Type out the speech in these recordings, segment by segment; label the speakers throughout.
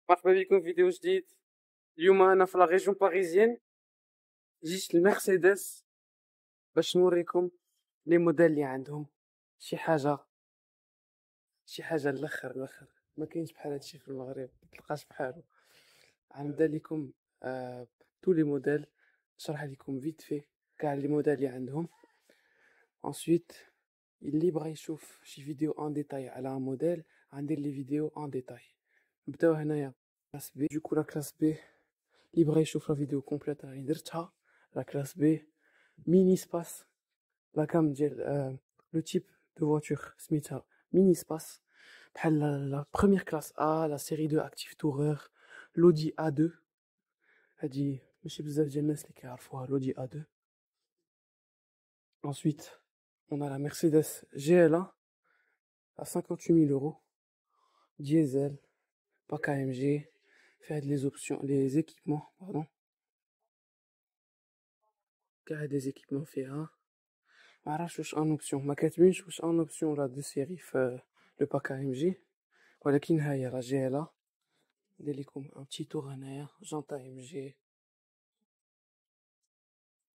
Speaker 1: مرحبا بكم في فيديو جديد. اليوم انا في لا ريجون باريزيان، جيت لمرسيدس باش نوريكم لي موديل اللي عندهم. شي حاجه الاخر ما كاينش بحال هادشي في المغرب، متلقاش بحالو. غنبدا لكم تو لي موديل، نشرح لكم فيت في كاع لي موديل اللي عندهم. انسويت اللي بغى يشوف شي فيديو ان ديتاي على ان موديل غندير لي فيديو ان ديتاي. نبداو هنايا كلاس بي. دوكو لا كلاس بي اللي بغى يشوف لا فيديو كومبليت راني درتها. لا كلاس بي ميني سباس، لا كام ديال لو تيب دو فواتور سميتها ميني سباس، بحال لا بروميير كلاس ا، لا سيري 2 اكتيف تورور، لودي ا 2. هادي ماشي بزاف ديال الناس اللي كيعرفوها لودي ا 2. ensuite on a la Mercedes GLA à 58 000 euros, diesel, pas KMG. Fait les options, les équipements, pardon. Car des équipements FEA. معرفتش واش ان اوبسيون، ما كاتبينش واش ان اوبسيون لا دو سيري في لو باك ام جي، ولكن ها هي لا جي لا. ندير لكم ان بتي تور هنايا. جونتا ام جي،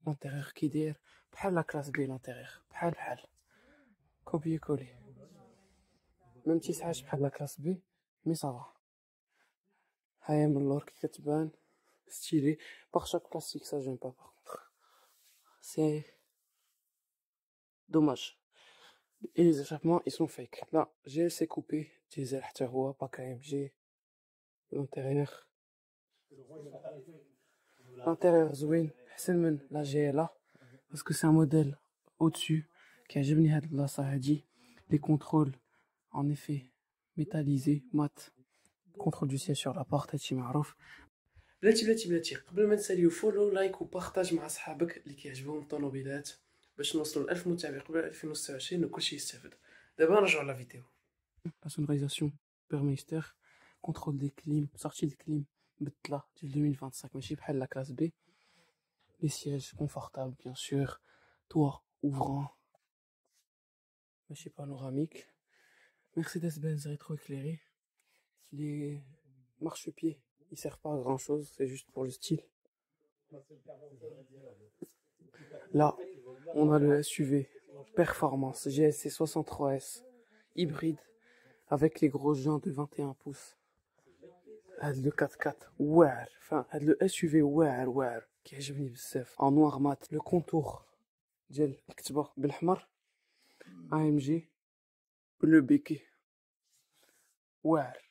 Speaker 1: لانتيريور كي داير بحال لا كلاس بي، لانتيريور بحال كوبي كولي، ميم تيسعاش بحال لا كلاس بي مي صافا. هاهي من اللور كي كتبان ستيلي. باغ بلاستيك سا جيم با، باغ كونطخ سي دوماج. Et les échappements ils sont fake. Là GLC coupé diesel حتى هو با KMG. l'intérieur l'intérieur زوين احسن من لا جي لا باسكو سي ان موديل او dessus. كيعجبني هاد البلاصه هادي. لي كونترول en effet métallisé mat. contrôle du siège sur la porte هادشي معروف. بلاتي قبل ما نساليو فولو لايك وبارطاج مع صحابك اللي كيعجبهم الطوموبيلات باش نوصلوا ل 1000 متابع قبل 2026 وكلشي يستافد. دابا نرجعوا لا فيديو. La sonorisation Burmeister, contrôle des clims, sortie de clim بتلا ديال 2025 ماشي بحال لا كلاس بي. Les sièges confortables bien sûr, toit ouvrant ماشي panoramique. Mercedes-Benz rétroéclairé. Les marchepieds ils servent pas à grand chose, c'est juste pour le style. Là on a le SUV performance GLC 63S hybride avec les gros jants de 21 pouces. هاد لو 4x4 واعر، هاد لو اس يو في واعر كيعجبني بزاف. ان نوار مات، لو كونتور ديال الكتبه بالاحمر. ام جي بلو بيكي واعر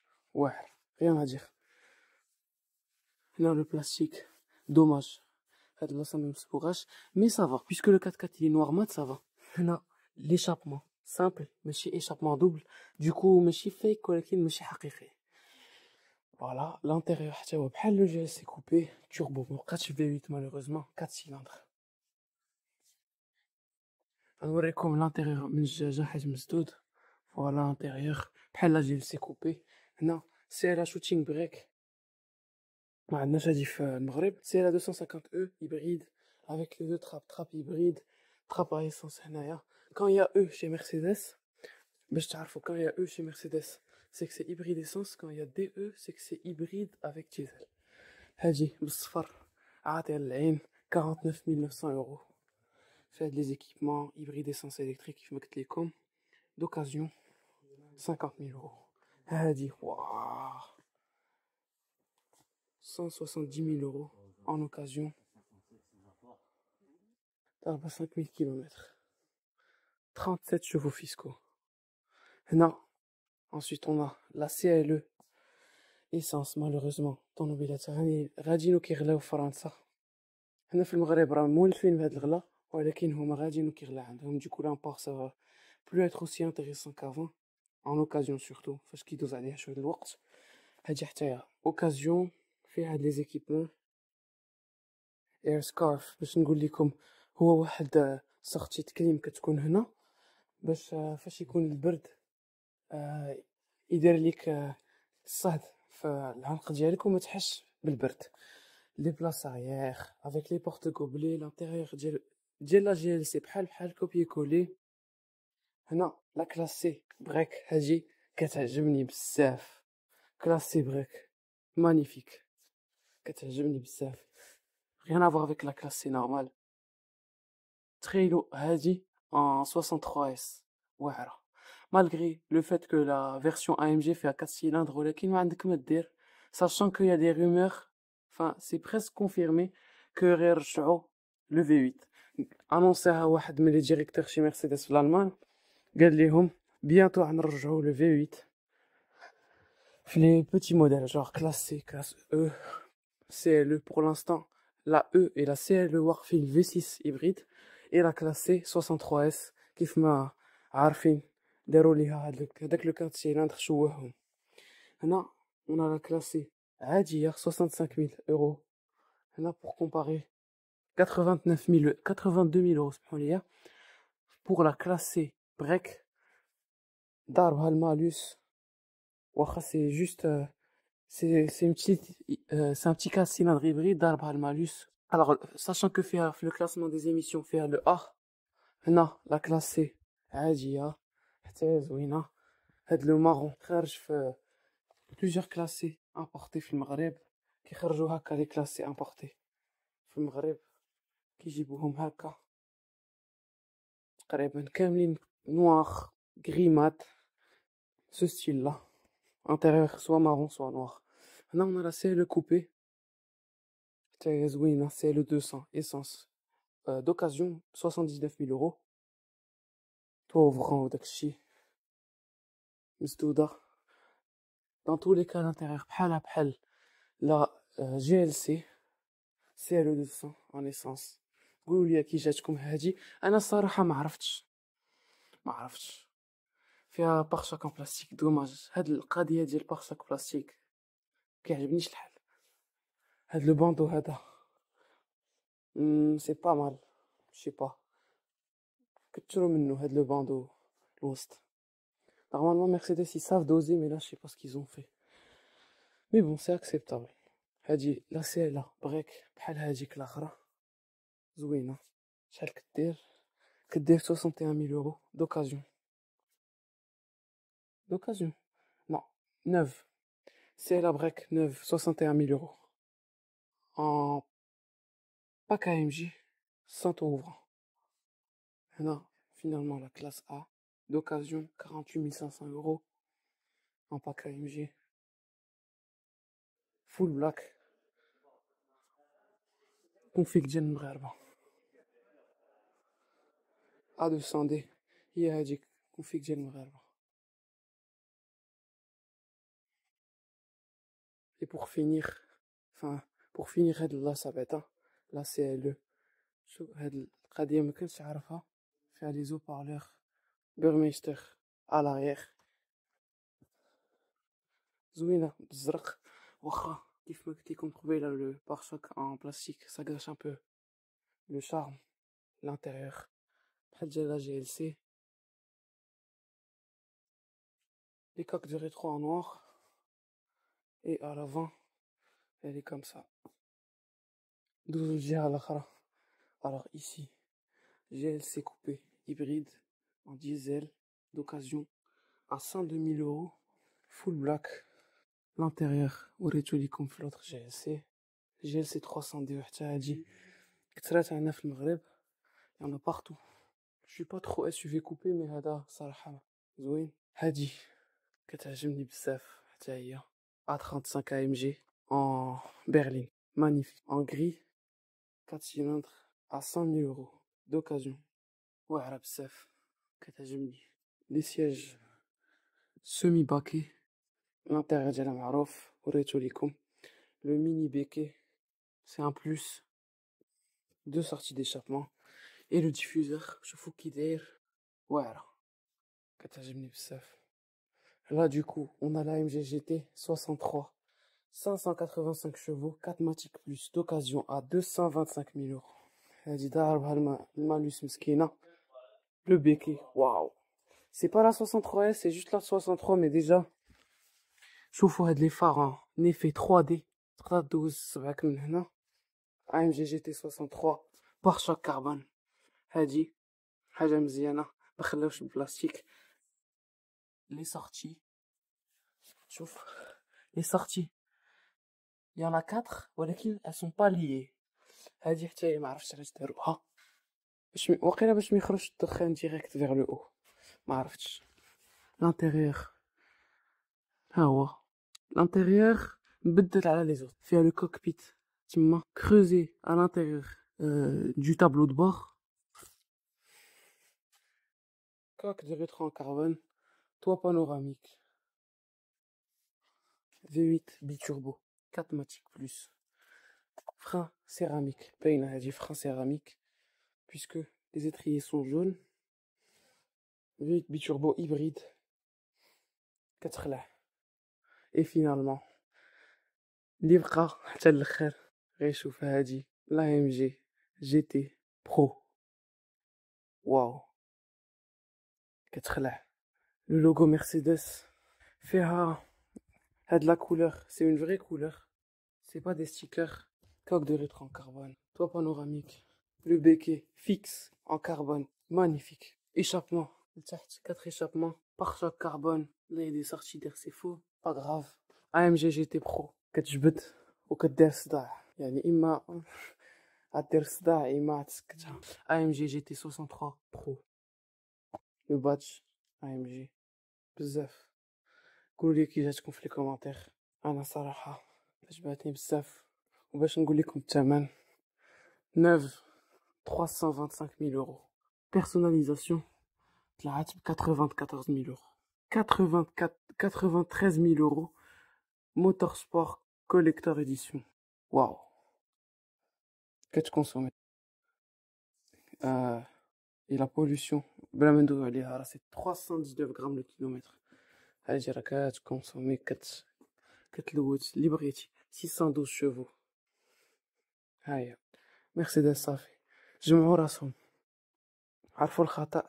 Speaker 1: غير غادير. هنا لو بلاستيك دوماج، هاد البلاصه ممسبوغاش مي صافا بيسكو لو 4x4 لي نوار مات صافا. هنا ليشابمون سامبل ماشي ايشابمون دوبل، دوكو ماشي فيك ولكن ماشي حقيقي. Voilà, l'intérieur حتى هو بحال لو جي اس كوبي توربو، مبقاتش في 8 مالوغوزمون 4 سيلندر. غنوريكم لانتيريور من الجاجة حيت مسدود. فوالا لانتيريور بحال لا جي اس كوبي. هنا سي لا شوتينغ بريك، ما عندناش هادي في المغرب. سي لا 250 او hybride avec les deux trappes hybride، trappe à essence هنايا. quand il y a E chez Mercedes باش تعرفوا quand il y a E chez Mercedes c'est que c'est hybride essence, quand il y a DE c'est que c'est hybride avec diesel. هادي بالصفر عاطي العين 49 900 €. فهاد لي زيكيبمون hybride essence électrique كيفما قلت لكم d'occasion 50 000 €. هادي واو 170 000 € en occasion. ضربة 5000 km 37 chevaux fiscaux. هنا ensuite on a la CLE essence. malheureusement طوموبيلات غاديين كيغلاو في فرنسا. هنا في المغرب راه مولفين بهاد الغلا، ولكن هما غاديين كيغلا عندهم. دوكو لامبور سا بلو اتر اوسي انتريسون كافون ان اوكازيون سورتو فاش كيدوز عليها شويه الوقت. هادي حتى هي اوكازيون فيها هاد لي زيكيبمون. اير سكارف باش نقول لكم هو واحد سورتي كليم كتكون هنا باش فاش يكون البرد يدير ليك الصهد في العنق ديالك وما تحسش بالبرد. لي بلاص اريير افيك لي بورت غوبلي. لانتيريور ديال لا جي ال سي بحال كوبي كولي. هنا لا كلاس سي بريك هادي كتعجبني بزاف. كلاس سي بريك magnifique. كتعجبني بزاف. Rien à voir avec la classe C normale. Trello هادي en 63S. واعرة. Malgré le fait que la version AMG fait à 4 cylindres, ولكن ما عندك ما دير. Sachant qu'il y a des rumeurs, enfin c'est presque confirmé que غيرجعوا le V8. انونساها واحد من لي ديريكتور chez Mercedes في l'Allemagne. قال لهم bientôt غنرجعوا le V8 في les petits modèles genre classe C, classe E, CLE pour l'instant. La E et la CLE Warfield V6 hybride et la classe C 63S كيف ما عارفين داروا ليها هذاك لو 4 cylindres شوههم. هنا on a la classe C عادية 65 000 euros. هنا pour comparer 82 000 euros سمحوا لي. pour la classe C break ضاربها المالus واخا c'est juste c'est une petite c'est un petit 4 cylindres hybride ضاربها المالus. Alors sachant que faire le classement des émissions faire le A هنا la classe C عادية حتى زوينة. هاد لو مارون خارج في plusieurs classes C importés في المغرب كيخرجوا هكا لي classes C importés في المغرب كيجيبوهم هكا تقريبا كاملين نوار غري مات ce style là intérieur soit marron soit noir. هنا on a la CLE coupé حتى زوينة CLE 200 essence d'occasion 79 000 euros. Pauvre وداكشي مسدودة. Dans tous les cas l'intérieur بحال la GLC CLE 200 en essence. قولوا لي كي جاتكم هادي. انا الصراحه ما عرفتش فيها بارشاك ان بلاستيك دوماج. هاد القضيه ديال بارشاك بلاستيك كيعجبنيش الحال. هاد لو باندو هذا سي با مال شي با كترو منو هاد لو باندو الوسط. Normalement Mercedes ils savent doser mais là je sais pas ce qu'ils ont fait. Mais bon c'est acceptable. هادي لا سي لا بريك بحال هاديك الاخرى زوينه. شحال كدير 61 000 euros d'occasion. D'occasion non neuve. C'est la break neuve 61 000 euros en pack AMG sans tout ouvrant. Là finalement la classe A d'occasion 48 500 euros en pack AMG full black config ديال المغاربة A200D هي هاديك config ديال المغاربة. et pour finir هاد لا سابعة لا CLE شوف هاد القضية ما كنتش عارفها فيها لي زو بارلور Burmeister à l'arrière زوينة بالزرق واخا كيف ما قلت لكم قبيله le pare-choc en plastique ça gâche un peu le charme l'intérieur بحال ديال la GLC. les coques de rétro en noir et à l'avant elle est comme ça 12 الجهة الأخرى. alors ici GLC coupé hybride en diesel d'occasion à 102 000 euros full black. l'intérieur وريتو ليكم في l'autre GLC 302 حتى هادي كثرات عندنا في المغرب. il y en a partout. je suis pas trop SUV coupé mais هذا صراحة زوين. هادي كتعجبني بزاف حتى هي A35 AMG en berline magnifique en gris 4 cylindres à 100 000 euros d'occasion واعرة بزاف كتعجبني. les sièges semi baquet l'intérieur ديالها معروف وريتو ليكم. le mini béquet c'est un plus. 2 sorties d'échappement et le diffuseur شوفوا كي داير واعرة كتعجبني بزاف. là du coup on a la AMG GT 63 585 chevaux 4 Matic Plus d'occasion à 225 000 euros. هادي ضاربها المالوس مسكينة. le béquet waouh c'est pas la 63S c'est juste la 63 mais déjà شوفوا هاد les phares en effet 3D تقدر دوز صبعك من هنا. AMG GT 63 pare-choc carbone هادي حاجة مزيانة ما خلاوش البلاستيك. les sorties شوف les sorties il y en a 4 ولكن elles sont pas liées. هذه حتى هي ما عرفتش علاش داروها وقيلا باش ما يخرجش الدخان ديريكت vers le haut. ما عرفتش. l'intérieur ها هو l'intérieur مبدل على les autres. فيها le cockpit تما creusé à l'intérieur du tableau de bord. Coque de rétro en carbone, toit panoramique, V8 biturbo, 4matic plus, frein céramique, pain a dit frein céramique, puisque les étriers sont jaunes, V8 biturbo hybride, 4 là. Et finalement, livre حتى الاخر غير شوف هادي l'AMG GT Pro. Waouh, كتخلع. Le logo Mercedes فيها هاد la couleur, c'est une vraie couleur, c'est pas des stickers. Coque de rétro en carbone, toit panoramique, le béquet fixe en carbone, magnifique. Échappement, 4 échappements, pare-choc carbone, là il y a des sorties d'air, c'est faux, pas grave. AMG GT Pro, كتجبد وكدير صداع يعني إما غدير صداع إما تسكتها. AMG GT 63 Pro, le badge AMG بزاف. قولوا لي كي جاتكم في لي كومونتير. انا صراحه عجبتني بزاف وباش نقول لكم الثمن نوف 325 000 euros. Personnalisation طلعت ب 94 000 euros. 93 000 euros. Motorsport collector edition. Waouh, كتكونسومي et la pollution بلا ما ندوي عليها راه سي 319 غرام لو كيلومتر. هادي راه كتكونسومي كتلوت اللي بغيتي 612 شوفو. هاهي مرسيدس صافي جمعوا راسهم عرفوا الخطأ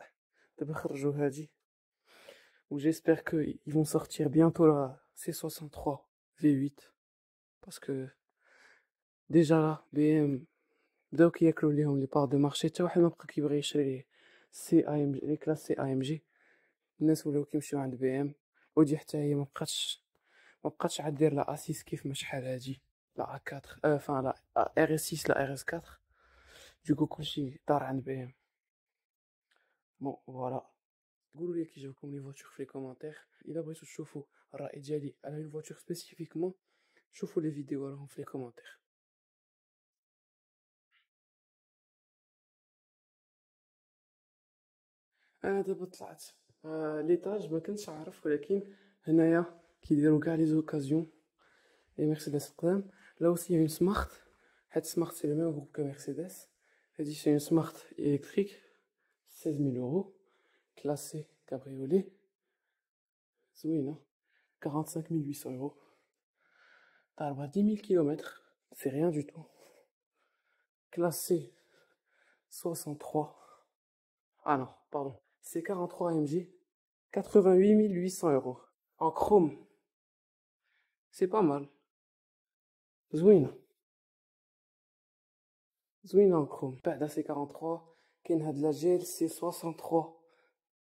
Speaker 1: دابا خرجوا هادي و j'espère que ils vont sortir bientôt la C63 V8 parce que déjà là BM بداو كياكلوا ليهم لي بار دو مارشي حتى واحد ما بقى كيبغي يشري سي اي ام جي لي كلاس سي اي ام جي. الناس ولاو كيمشيو عند بي ام ودي حتى هي ما بقاتش عاد دير لا A6 كيف ما شحال هادي لا A4 enfin لا RS6 لا RS4 دوكو كلشي دار عند بي ام. بون فوالا قولوا لي كي جاوكم لي فواتور في لي كومونتير. الا بغيتو تشوفوا الراي ديالي على اون فواتور سبيسيفيكمون شوفوا لي فيديو راهم في لي كومونتير. انا دابا طلعت ليطاج ما كنتش عارف ولكن هنايا كيديروا كاع لي زوكازيون لي مرسيدس قدام. لا اوسي اون سمارت حيت سمارت سي لو ميم غروب كو مرسيدس. هادي سي اون سمارت الكتريك 16 000 euros كلاسي كابريولي زوينه 45 800 euros. طالبه 10 000 كيلومتر سي ريان دو تو. كلاسي 63 ah non pardon c'est 43 AMG 88 800 euros en chrome. C'est pas mal. زوينة en chrome. بعدا سي 43 كاين هاد لا جيل سي 63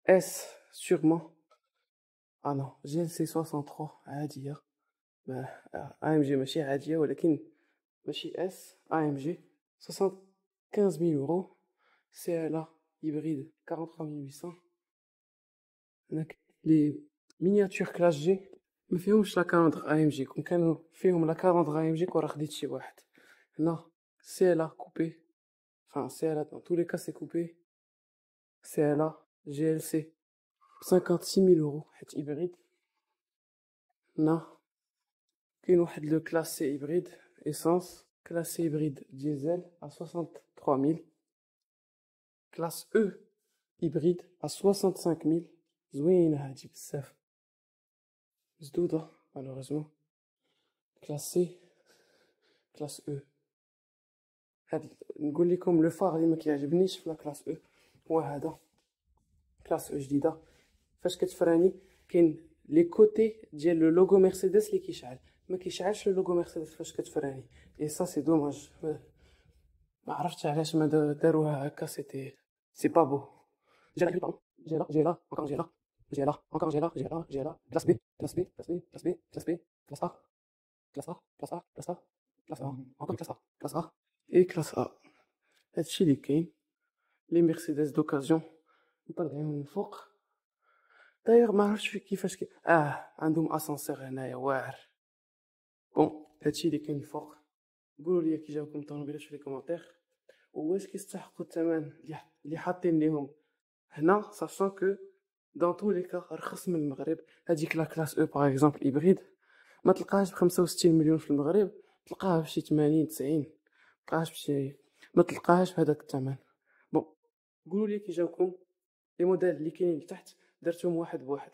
Speaker 1: اس sûrement. ah non جيل سي 63 عادية AMG ماشي عادية ولكن ماشي اس AMG 75 000 euros. CLA hybride 43 800. هناك لي مينياتور كلاس جي ما فيهمش لا كالندر اي ام جي. كون كانوا فيهم لا كالندر اي ام جي كون خديت شي واحد. هنا سي لا كوبي enfin سي لا dans tous les cas c'est coupé. سي لا جي ال سي 56 000 euros حيت hybride. هنا كاين واحد لو كلاس سي hybride essence كلاس سي hybride diesel à 63 000. كلاس او hybride à 65 000. زوينة هادي بزاف زدودة malheureusement. كلاسي كلاس او. هاد نقول لكم لو فار اللي ما كيعجبنيش في لا كلاس او هو هذا كلاس او جديده. فاش كتفراني كاين لي كوتي ديال لو لوغو مرسيدس اللي كيشعل ما كيشعلش لو لوغو مرسيدس فاش كتفراني. اي سا سي دوماج ما عرفتش علاش ما داروها هكا. سي با بو. جيلا جيلا جيلا encore جيلا جيلا encore جيلا جيلا جيلا كلاس بي كلاس بي كلاس بي كلاس بي كلاس بي كلاس ا كلاس ا كلاس ا كلاس ا كلاس ا encore كلاس ا كلاس ا اي كلاس ا. هادشي اللي كاين. لي مرسيدس دوكازيون مطلعين من الفوق. دايوغ ما عرفتش في كيفاش عندهم اسانسير هنايا واعر. بون هادشي اللي كاين الفوق. قولوا لي كي جاوكم الطوموبيلات في لي كومونتير، واش كيستحقوا الثمن اللي حاطين ليهم هنا، ساشون كو دون تو لي كا رخص من المغرب. هذيك لا كلاس او باغ اكزومبل هيبريد ما تلقاهاش ب 65 مليون في المغرب، تلقاها بشي 80 90، تلقاهاش بشي، ما تلقاهاش بهذاك الثمن. بون قولوا لي كي جاوكم لي موديل اللي كاينين تحت درتهم واحد بواحد.